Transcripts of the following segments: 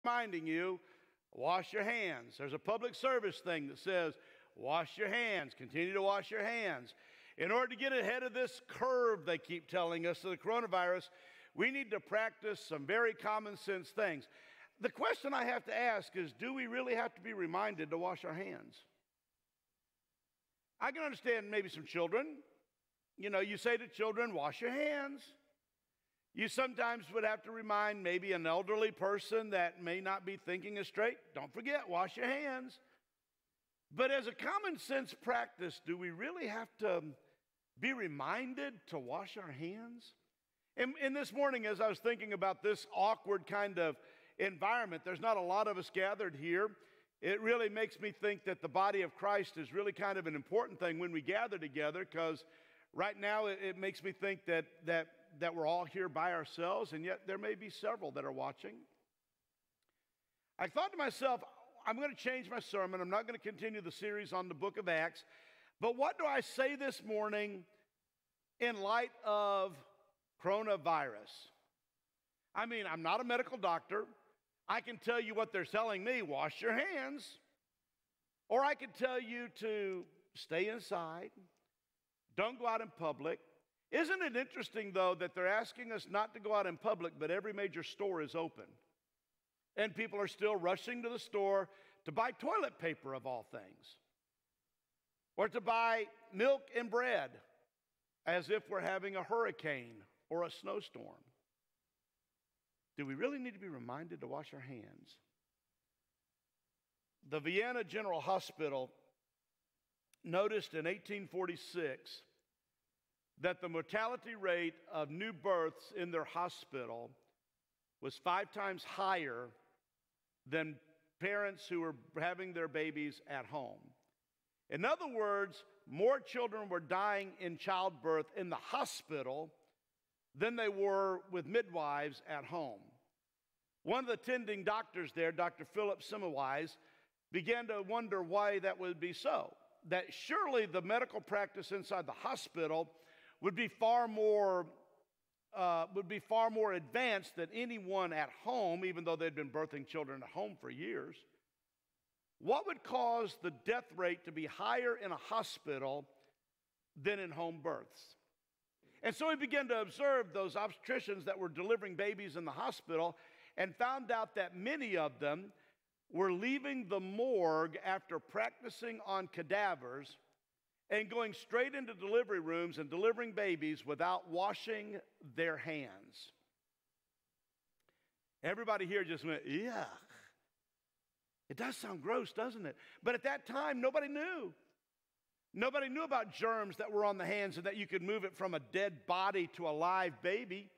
reminding you, wash your hands. There's a public service thing that says, wash your hands, continue to wash your hands. In order to get ahead of this curve, they keep telling us, of the coronavirus, we need to practice some very common sense things. The question I have to ask is, do we really have to be reminded to wash our hands? I can understand maybe some children. You know, you say to children, wash your hands. You sometimes would have to remind maybe an elderly person that may not be thinking as straight, don't forget, wash your hands. But as a common sense practice, do we really have to be reminded to wash our hands? And this morning, as I was thinking about this awkward kind of environment, there's not a lot of us gathered here. It really makes me think that the body of Christ is really kind of an important thing when we gather together, because right now it makes me think that we're all here by ourselves, and yet there may be several that are watching. I thought to myself, I'm going to change my sermon. I'm not going to continue the series on the book of Acts. But what do I say this morning in light of coronavirus? I mean, I'm not a medical doctor. I can tell you what they're telling me, wash your hands. Or I can tell you to stay inside, don't go out in public. Isn't it interesting, though, that they're asking us not to go out in public, but every major store is open? And people are still rushing to the store to buy toilet paper, of all things, or to buy milk and bread, as if we're having a hurricane or a snowstorm. Do we really need to be reminded to wash our hands? The Vienna General Hospital noticed in 1846 that the mortality rate of new births in their hospital was 5 times higher than parents who were having their babies at home. In other words, more children were dying in childbirth in the hospital than they were with midwives at home. One of the attending doctors there, Dr. Philip Semmelweis, began to wonder why that would be so. That surely the medical practice inside the hospital would be far more advanced than anyone at home, even though they'd been birthing children at home for years. What would cause the death rate to be higher in a hospital than in home births? And so he began to observe those obstetricians that were delivering babies in the hospital and found out that many of them were leaving the morgue after practicing on cadavers and going straight into delivery rooms and delivering babies without washing their hands. Everybody here just went, yeah. It does sound gross, doesn't it? But at that time, nobody knew. Nobody knew about germs that were on the hands and that you could move it from a dead body to a live baby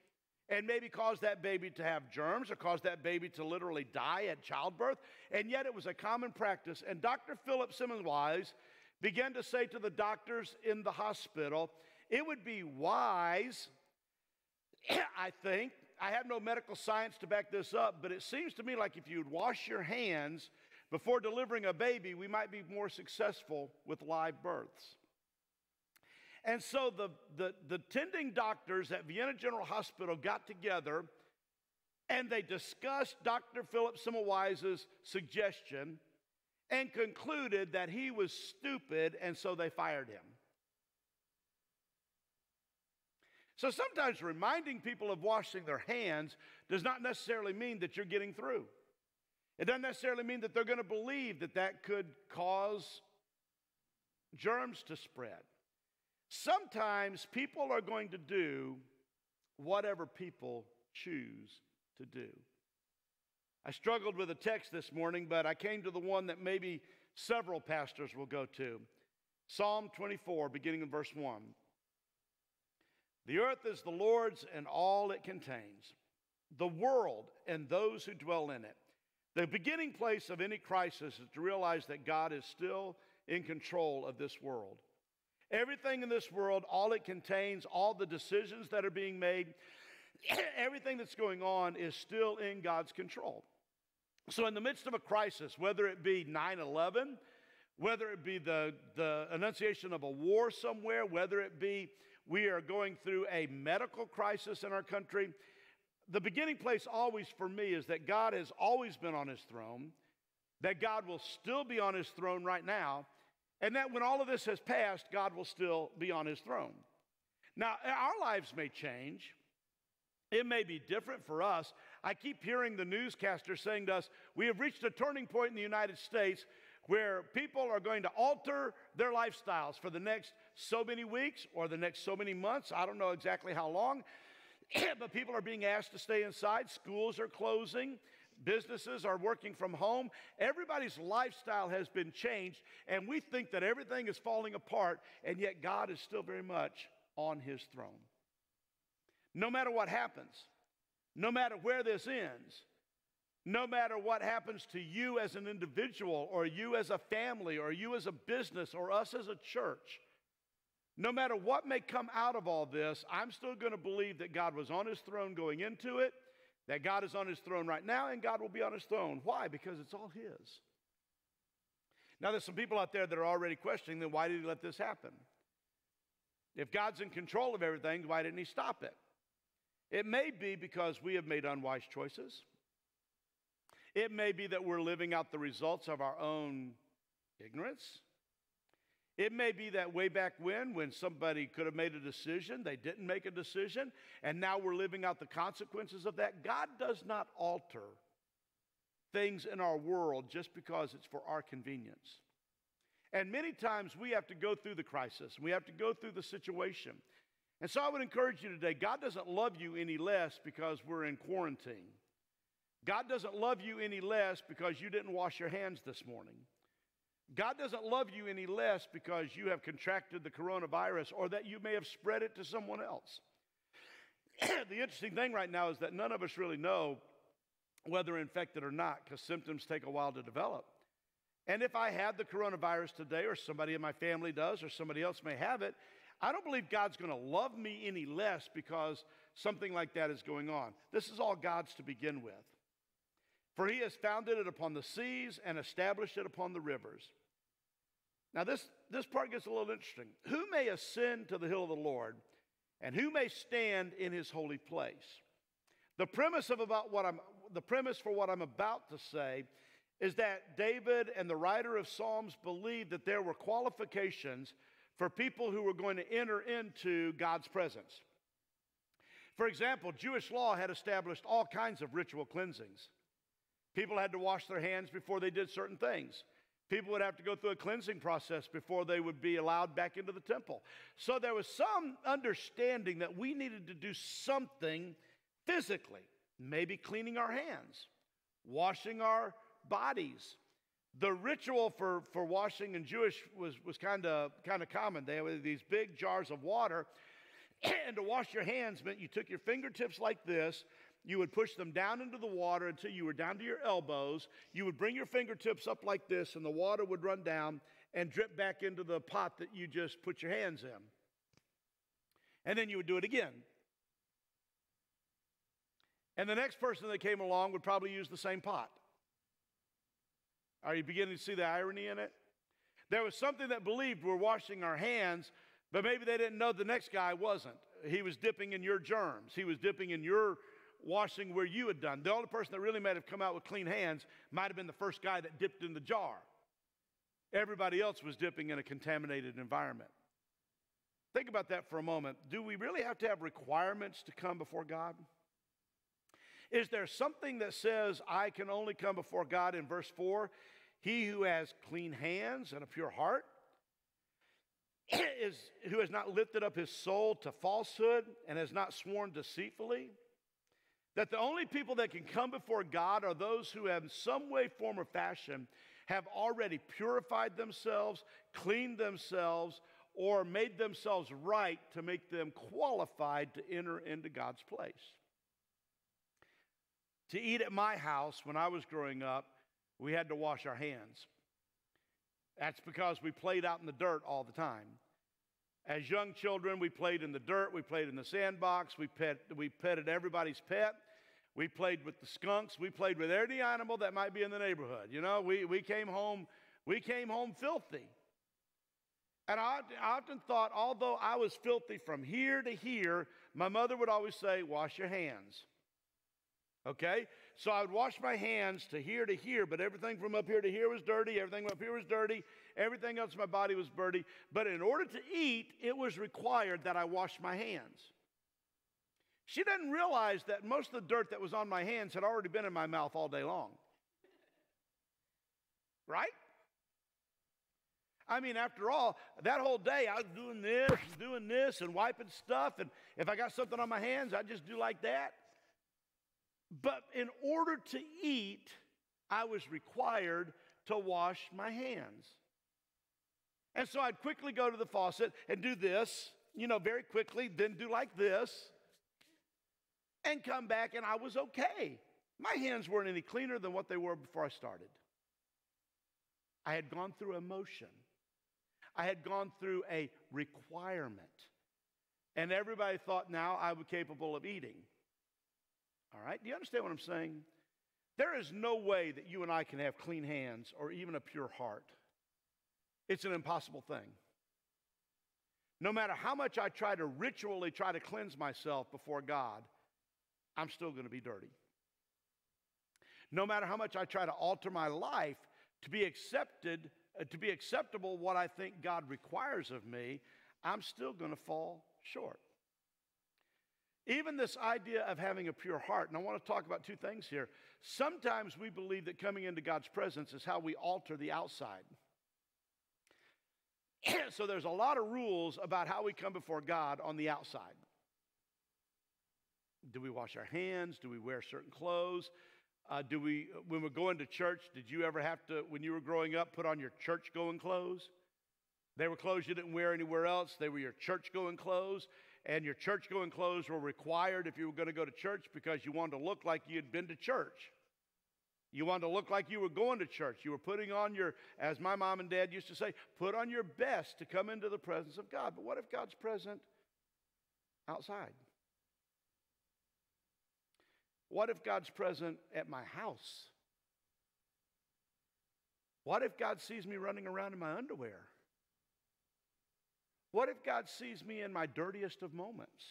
and maybe cause that baby to have germs or cause that baby to literally die at childbirth. And yet it was a common practice. And Dr. Philip Semmelweis began to say to the doctors in the hospital, it would be wise, I think, I have no medical science to back this up, but it seems to me like if you'd wash your hands before delivering a baby, we might be more successful with live births. And so the tending doctors at Vienna General Hospital got together and they discussed Dr. Philip Semmelweis' suggestion and concluded that he was stupid, and so they fired him. So sometimes reminding people of washing their hands does not necessarily mean that you're getting through. It doesn't necessarily mean that they're going to believe that that could cause germs to spread. Sometimes people are going to do whatever people choose to do. I struggled with a text this morning, but I came to the one that maybe several pastors will go to. Psalm 24, beginning in verse 1. The earth is the Lord's and all it contains, the world and those who dwell in it. The beginning place of any crisis is to realize that God is still in control of this world. Everything in this world, all it contains, all the decisions that are being made, everything that's going on is still in God's control. So in the midst of a crisis, whether it be 9/11, whether it be the annunciation of a war somewhere, whether it be we are going through a medical crisis in our country, the beginning place always for me is that God has always been on his throne, that God will still be on his throne right now, and that when all of this has passed, God will still be on his throne. Now, our lives may change. It may be different for us. I keep hearing the newscasters saying to us, we have reached a turning point in the United States where people are going to alter their lifestyles for the next so many weeks or the next so many months. I don't know exactly how long, but people are being asked to stay inside. Schools are closing. Businesses are working from home. Everybody's lifestyle has been changed, and we think that everything is falling apart, and yet God is still very much on his throne. No matter what happens, no matter where this ends, no matter what happens to you as an individual or you as a family or you as a business or us as a church, no matter what may come out of all this, I'm still going to believe that God was on his throne going into it, that God is on his throne right now, and God will be on his throne. Why? Because it's all his. Now, there's some people out there that are already questioning, then why did he let this happen? If God's in control of everything, why didn't he stop it? It may be because we have made unwise choices. It may be that we're living out the results of our own ignorance. It may be that way back when somebody could have made a decision, they didn't make a decision, and now we're living out the consequences of that. God does not alter things in our world just because it's for our convenience. And many times we have to go through the crisis. We have to go through the situation. And so I would encourage you today, God doesn't love you any less because we're in quarantine. God doesn't love you any less because you didn't wash your hands this morning. God doesn't love you any less because you have contracted the coronavirus or that you may have spread it to someone else. The interesting thing right now is that none of us really know whether infected or not because symptoms take a while to develop. And if I had the coronavirus today or somebody in my family does or somebody else may have it, I don't believe God's going to love me any less because something like that is going on. This is all God's to begin with. For he has founded it upon the seas and established it upon the rivers. Now this part gets a little interesting. Who may ascend to the hill of the Lord, and who may stand in his holy place? The premise for what I'm about to say is that David and the writer of Psalms believed that there were qualifications for people who were going to enter into God's presence. For example, Jewish law had established all kinds of ritual cleansings. People had to wash their hands before they did certain things. People would have to go through a cleansing process before they would be allowed back into the temple. So there was some understanding that we needed to do something physically, maybe cleaning our hands, washing our bodies. The ritual for washing in Jewish was kind of common. They had these big jars of water, and to wash your hands meant you took your fingertips like this. You would push them down into the water until you were down to your elbows. You would bring your fingertips up like this, and the water would run down and drip back into the pot that you just put your hands in. And then you would do it again. And the next person that came along would probably use the same pot. Are you beginning to see the irony in it? There was something that believed we're washing our hands, but maybe they didn't know the next guy wasn't. He was dipping in your germs. He was dipping in your washing where you had done. The only person that really might have come out with clean hands might have been the first guy that dipped in the jar. Everybody else was dipping in a contaminated environment. Think about that for a moment. Do we really have to have requirements to come before God? Is there something that says I can only come before God in verse 4? He who has clean hands and a pure heart, who has not lifted up his soul to falsehood and has not sworn deceitfully. That the only people that can come before God are those who have in some way, form, or fashion have already purified themselves, cleaned themselves, or made themselves right to make them qualified to enter into God's place. To eat at my house when I was growing up, we had to wash our hands. That's because we played out in the dirt all the time. As young children, we played in the dirt, we played in the sandbox, we petted everybody's pet. We played with the skunks, we played with any animal that might be in the neighborhood. You know, we came home filthy. And I often thought, although I was filthy from here to here, my mother would always say, wash your hands. Okay? So I would wash my hands to here, but everything from up here to here was dirty. Everything up here was dirty. Everything else in my body was dirty. But in order to eat, it was required that I wash my hands. She didn't realize that most of the dirt that was on my hands had already been in my mouth all day long. Right? I mean, after all, that whole day I was doing this, and wiping stuff. And if I got something on my hands, I'd just do like that. But in order to eat, I was required to wash my hands. And so I'd quickly go to the faucet and do this, very quickly, then do like this, and come back, and I was okay. My hands weren't any cleaner than what they were before I started. I had gone through a motion. I had gone through a requirement. And everybody thought now I was capable of eating. All right? Do you understand what I'm saying? There is no way that you and I can have clean hands or even a pure heart. It's an impossible thing. No matter how much I try to ritually cleanse myself before God, I'm still going to be dirty. No matter how much I try to alter my life to be acceptable what I think God requires of me, I'm still going to fall short. Even this idea of having a pure heart, and I want to talk about two things here. Sometimes we believe that coming into God's presence is how we alter the outside. So there's a lot of rules about how we come before God on the outside. Do we wash our hands? Do we wear certain clothes? When we're going to church, did you ever have to, when you were growing up, put on your church-going clothes? They were clothes you didn't wear anywhere else. They were your church-going clothes. And your church-going clothes were required if you were going to go to church because you wanted to look like you had been to church. You wanted to look like you were going to church. You were putting on your, as my mom and dad used to say, put on your best to come into the presence of God. But what if God's present outside? What if God's present at my house? What if God sees me running around in my underwear? What if God sees me in my dirtiest of moments?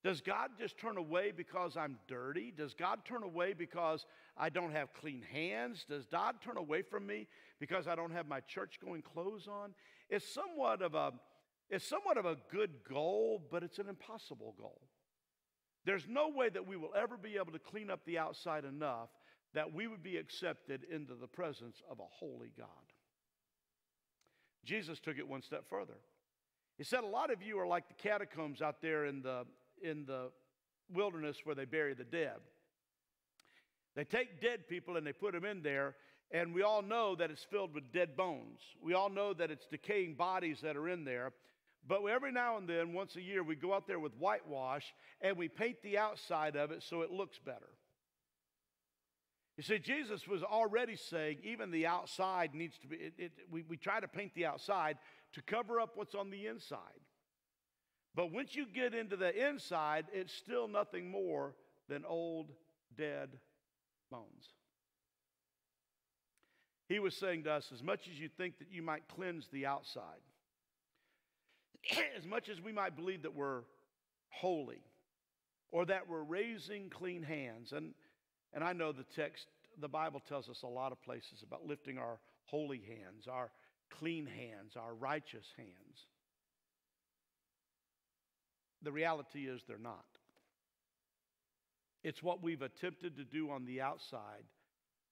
Does God just turn away because I'm dirty? Does God turn away because I don't have clean hands? Does God turn away from me because I don't have my church-going clothes on? It's somewhat of a good goal, but it's an impossible goal. There's no way that we will ever be able to clean up the outside enough that we would be accepted into the presence of a holy God. Jesus took it one step further. He said, a lot of you are like the catacombs out there in the wilderness where they bury the dead. They take dead people and they put them in there, and we all know that it's filled with dead bones. We all know that it's decaying bodies that are in there. But every now and then, once a year, we go out there with whitewash and we paint the outside of it so it looks better. You see, Jesus was already saying even the outside needs to be, we try to paint the outside to cover up what's on the inside. But once you get into the inside, it's still nothing more than old, dead bones. He was saying to us, as much as you think that you might cleanse the outside, as much as we might believe that we're holy or that we're raising clean hands, and I know the Bible tells us a lot of places about lifting our holy hands, our clean hands, our righteous hands. The reality is they're not. It's what we've attempted to do on the outside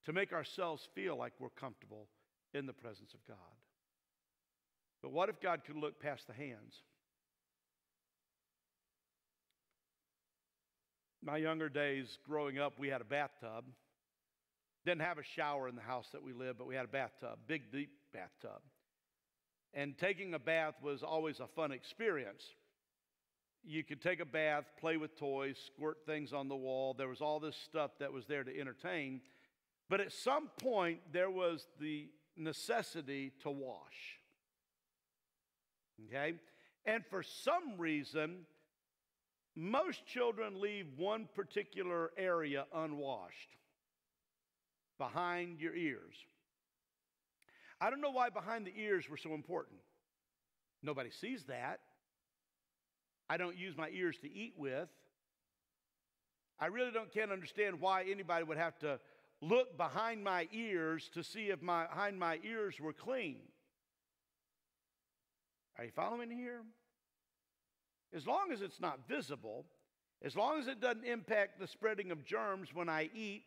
to make ourselves feel like we're comfortable in the presence of God. But what if God could look past the hands? My younger days growing up, we had a bathtub. Didn't have a shower in the house that we lived, but we had a bathtub, big, deep bathtub. And taking a bath was always a fun experience. You could take a bath, play with toys, squirt things on the wall. There was all this stuff that was there to entertain. But at some point, there was the necessity to wash. Okay? And for some reason, most children leave one particular area unwashed. Behind your ears. I don't know why behind the ears were so important. Nobody sees that. I don't use my ears to eat with. I really can't understand why anybody would have to look behind my ears to see if behind my ears were clean. Are you following me here? As long as it's not visible, as long as it doesn't impact the spreading of germs when I eat,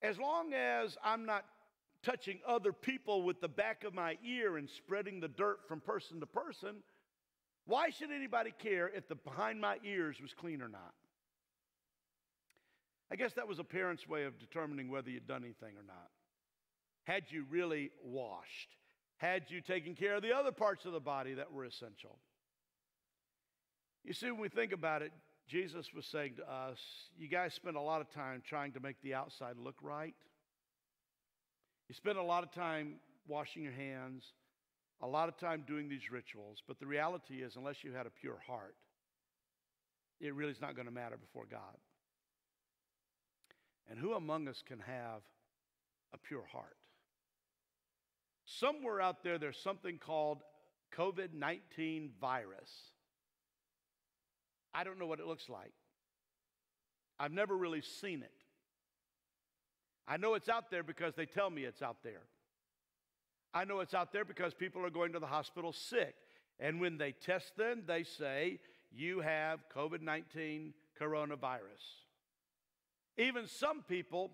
as long as I'm not touching other people with the back of my ear and spreading the dirt from person to person, why should anybody care if the behind my ears was clean or not? I guess that was a parent's way of determining whether you'd done anything or not. Had you really washed? Had you taken care of the other parts of the body that were essential? You see, when we think about it, Jesus was saying to us, you guys spend a lot of time trying to make the outside look right. You spend a lot of time washing your hands, a lot of time doing these rituals, but the reality is, unless you had a pure heart, it really is not going to matter before God. And who among us can have a pure heart? Somewhere out there, there's something called COVID-19 virus. I don't know what it looks like. I've never really seen it. I know it's out there because they tell me it's out there. I know it's out there because people are going to the hospital sick. And when they test them, they say, you have COVID-19 coronavirus. Even some people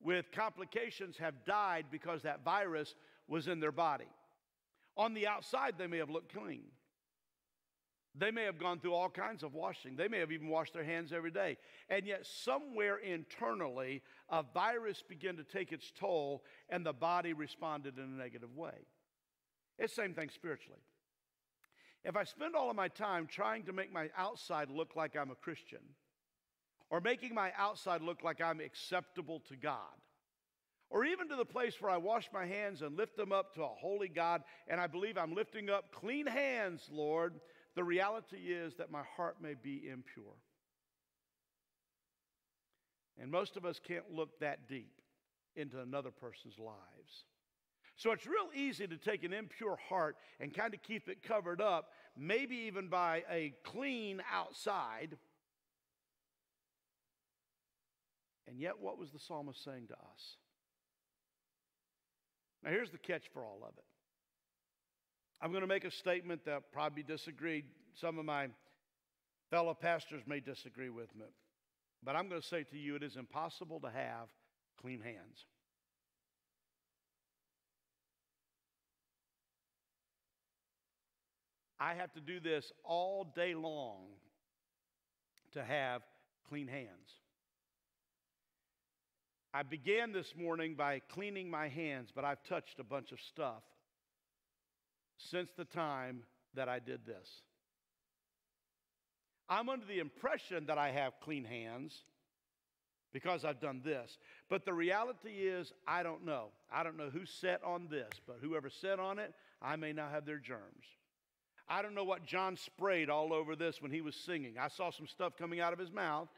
with complications have died because that virus was in their body. On the outside, they may have looked clean. They may have gone through all kinds of washing. They may have even washed their hands every day. And yet somewhere internally, a virus began to take its toll and the body responded in a negative way. It's the same thing spiritually. If I spend all of my time trying to make my outside look like I'm a Christian, or making my outside look like I'm acceptable to God, or even to the place where I wash my hands and lift them up to a holy God, and I believe I'm lifting up clean hands, Lord, the reality is that my heart may be impure. And most of us can't look that deep into another person's lives. So it's real easy to take an impure heart and kind of keep it covered up, maybe even by a clean outside. And yet, what was the psalmist saying to us? Now, here's the catch for all of it. I'm going to make a statement that probably disagreed. Some of my fellow pastors may disagree with me. But I'm going to say to you, it is impossible to have clean hands. I have to do this all day long to have clean hands. I began this morning by cleaning my hands, but I've touched a bunch of stuff since the time that I did this. I'm under the impression that I have clean hands because I've done this. But the reality is, I don't know. I don't know who sat on this, but whoever sat on it, I may now have their germs. I don't know what John sprayed all over this when he was singing. I saw some stuff coming out of his mouth.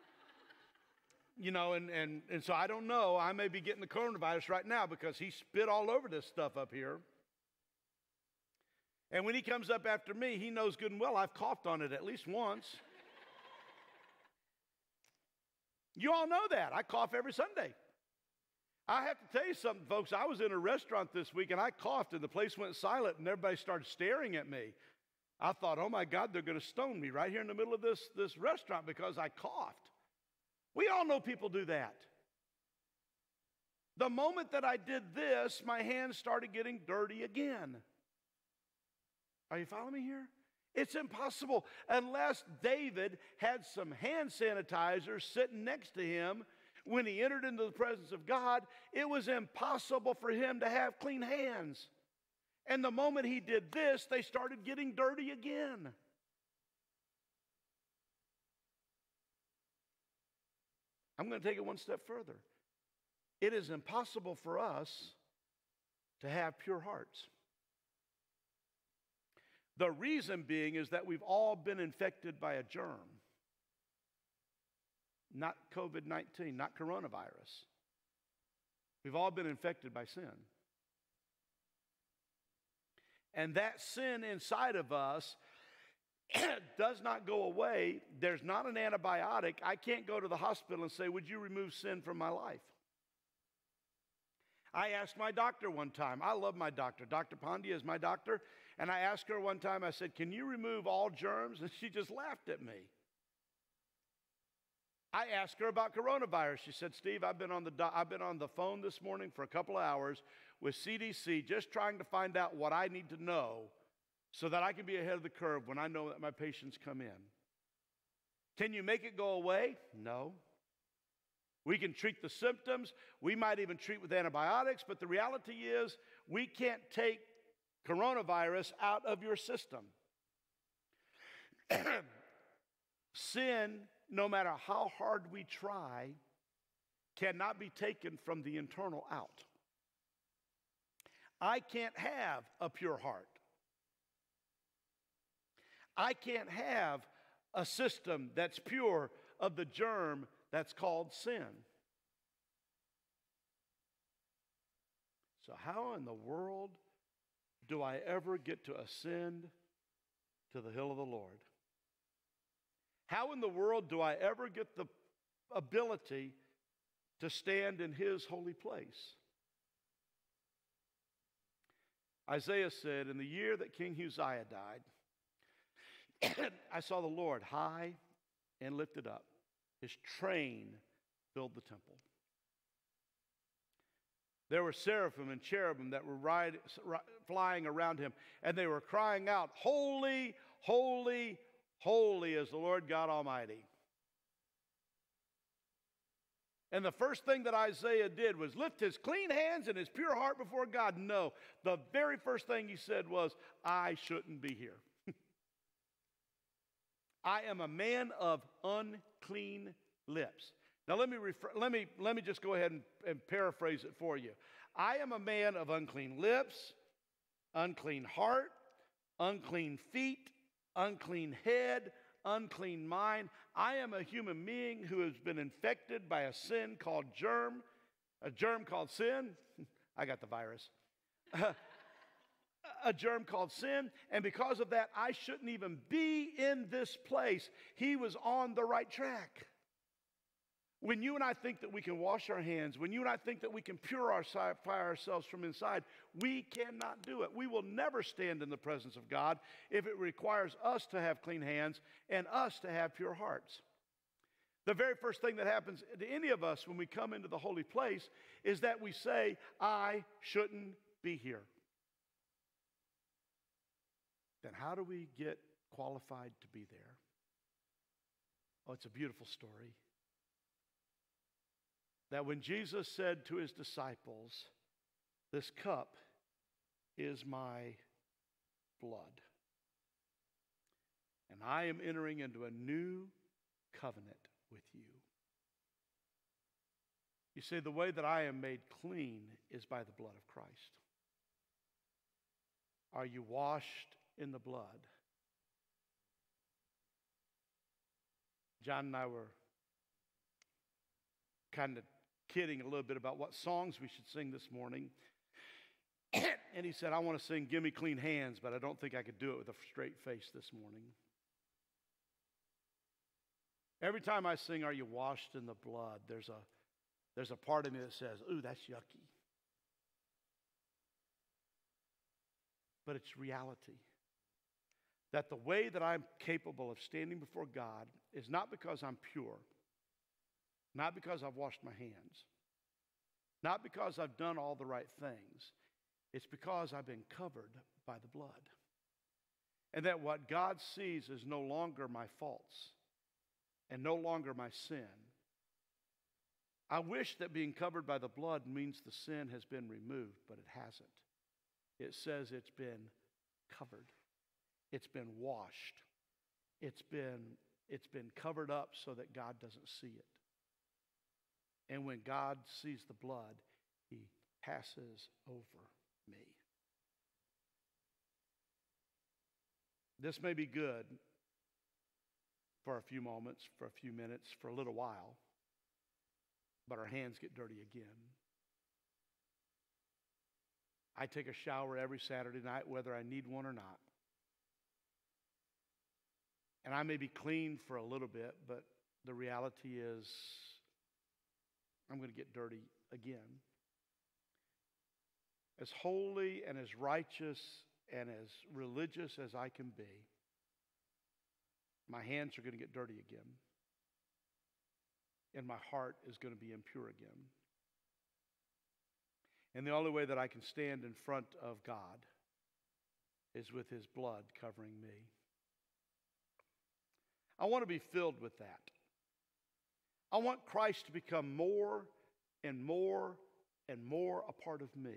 You know, and so I don't know. I may be getting the coronavirus right now because he spit all over this stuff up here. And when he comes up after me, he knows good and well I've coughed on it at least once. You all know that. I cough every Sunday. I have to tell you something, folks. I was in a restaurant this week and I coughed and the place went silent and everybody started staring at me. I thought, oh my God, they're going to stone me right here in the middle of this restaurant because I coughed. We all know people do that. The moment that I did this, my hands started getting dirty again. Are you following me here? It's impossible unless David had some hand sanitizer sitting next to him when he entered into the presence of God. It was impossible for him to have clean hands. And the moment he did this, they started getting dirty again. I'm going to take it one step further. It is impossible for us to have pure hearts. The reason being is that we've all been infected by a germ. Not COVID-19, not coronavirus. We've all been infected by sin. And that sin inside of us does not go away, there's not an antibiotic. I can't go to the hospital and say, would you remove sin from my life? I asked my doctor one time. I love my doctor. Dr. Pandya is my doctor. And I asked her one time, I said, can you remove all germs? And she just laughed at me. I asked her about coronavirus. She said, Steve, I've been on the phone this morning for a couple of hours with CDC just trying to find out what I need to know so that I can be ahead of the curve when I know that my patients come in. Can you make it go away? No. We can treat the symptoms. We might even treat with antibiotics, but the reality is we can't take coronavirus out of your system. Sin, no matter how hard we try, cannot be taken from the internal out. I can't have a pure heart. I can't have a system that's pure of the germ that's called sin. So how in the world do I ever get to ascend to the hill of the Lord? How in the world do I ever get the ability to stand in His holy place? Isaiah said, in the year that King Uzziah died, I saw the Lord high and lifted up. His train filled the temple. There were seraphim and cherubim that were flying around Him, and they were crying out, holy, holy, holy is the Lord God Almighty. And the first thing that Isaiah did was lift his clean hands and his pure heart before God. No, the very first thing he said was, I shouldn't be here. I am a man of unclean lips. Now let me just go ahead and paraphrase it for you. I am a man of unclean lips, unclean heart, unclean feet, unclean head, unclean mind. I am a human being who has been infected by a sin called a germ called sin. I got the virus. A germ called sin, and because of that, I shouldn't even be in this place. He was on the right track. When you and I think that we can wash our hands, when you and I think that we can purify ourselves from inside, we cannot do it. We will never stand in the presence of God if it requires us to have clean hands and us to have pure hearts. The very first thing that happens to any of us when we come into the holy place is that we say, I shouldn't be here. Then how do we get qualified to be there? Oh, it's a beautiful story. That when Jesus said to His disciples, this cup is my blood, and I am entering into a new covenant with you. You see, the way that I am made clean is by the blood of Christ. Are you washed in the blood? John and I were kind of kidding a little bit about what songs we should sing this morning. And he said, I want to sing Give Me Clean Hands, but I don't think I could do it with a straight face this morning. Every time I sing, Are You Washed in the Blood? There's a part of me that says, ooh, that's yucky. But it's reality. That the way that I'm capable of standing before God is not because I'm pure, not because I've washed my hands, not because I've done all the right things. It's because I've been covered by the blood. And that what God sees is no longer my faults and no longer my sin. I wish that being covered by the blood means the sin has been removed, but it hasn't. It says it's been covered. It's been washed. It's been covered up so that God doesn't see it. And when God sees the blood, He passes over me. This may be good for a few moments, for a few minutes, for a little while, but our hands get dirty again. I take a shower every Saturday night, whether I need one or not. And I may be clean for a little bit, but the reality is I'm going to get dirty again. As holy and as righteous and as religious as I can be, my hands are going to get dirty again. And my heart is going to be impure again. And the only way that I can stand in front of God is with His blood covering me. I want to be filled with that. I want Christ to become more and more and more a part of me.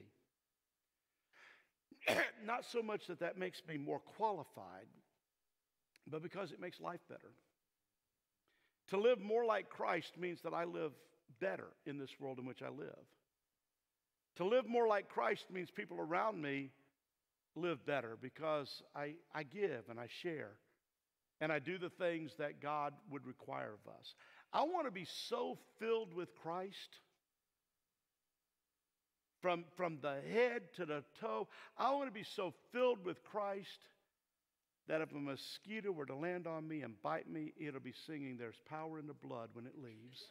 Not so much that that makes me more qualified, but because it makes life better. To live more like Christ means that I live better in this world in which I live. To live more like Christ means people around me live better because I give and I share and I do the things that God would require of us. I want to be so filled with Christ from the head to the toe. I want to be so filled with Christ that if a mosquito were to land on me and bite me, it'll be singing, "There's power in the blood" when it leaves.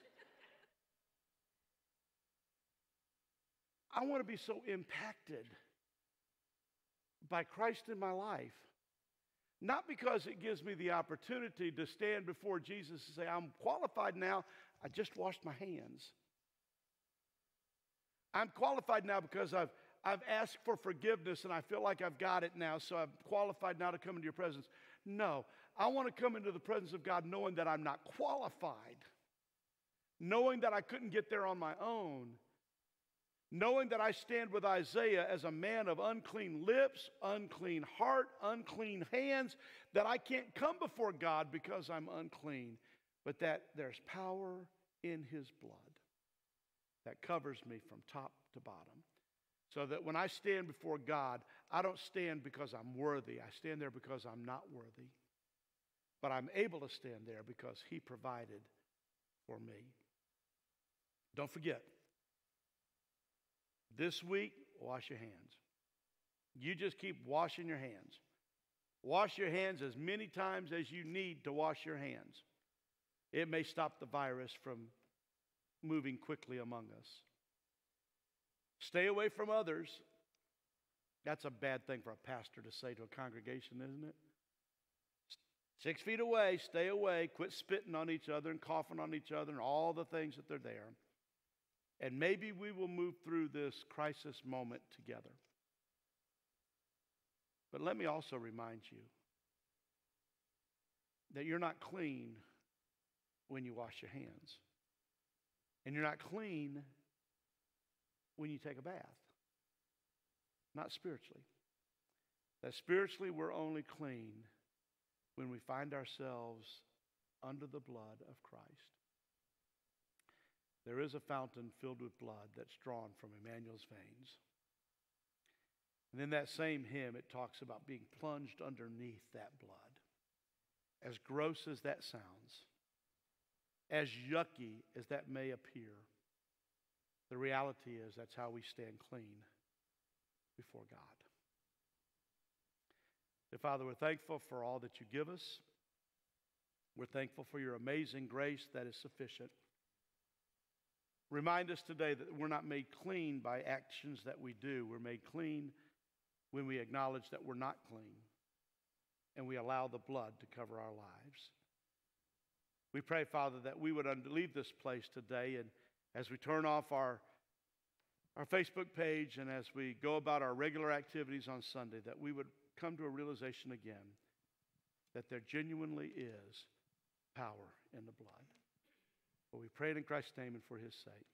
I want to be so impacted by Christ in my life. Not because it gives me the opportunity to stand before Jesus and say, "I'm qualified now, I just washed my hands." I'm qualified now because I've asked for forgiveness and I feel like I've got it now, so I'm qualified now to come into your presence. No, I want to come into the presence of God knowing that I'm not qualified, knowing that I couldn't get there on my own, knowing that I stand with Isaiah as a man of unclean lips, unclean heart, unclean hands, that I can't come before God because I'm unclean, but that there's power in His blood that covers me from top to bottom. So that when I stand before God, I don't stand because I'm worthy. I stand there because I'm not worthy. But I'm able to stand there because He provided for me. Don't forget, this week, wash your hands. You just keep washing your hands. Wash your hands as many times as you need to wash your hands. It may stop the virus from moving quickly among us. Stay away from others. That's a bad thing for a pastor to say to a congregation, isn't it? 6 feet away, stay away, quit spitting on each other and coughing on each other and all the things that they're there. And maybe we will move through this crisis moment together. But let me also remind you that you're not clean when you wash your hands. And you're not clean when you take a bath. Not spiritually. That spiritually we're only clean when we find ourselves under the blood of Christ. There is a fountain filled with blood that's drawn from Emmanuel's veins. And in that same hymn, it talks about being plunged underneath that blood. As gross as that sounds, as yucky as that may appear, the reality is that's how we stand clean before God. So, Father, we're thankful for all that you give us. We're thankful for your amazing grace that is sufficient. Remind us today that we're not made clean by actions that we do. We're made clean when we acknowledge that we're not clean and we allow the blood to cover our lives. We pray, Father, that we would leave this place today, and as we turn off our Facebook page and as we go about our regular activities on Sunday, that we would come to a realization again that there genuinely is power in the blood. But we pray it in Christ's name and for His sake.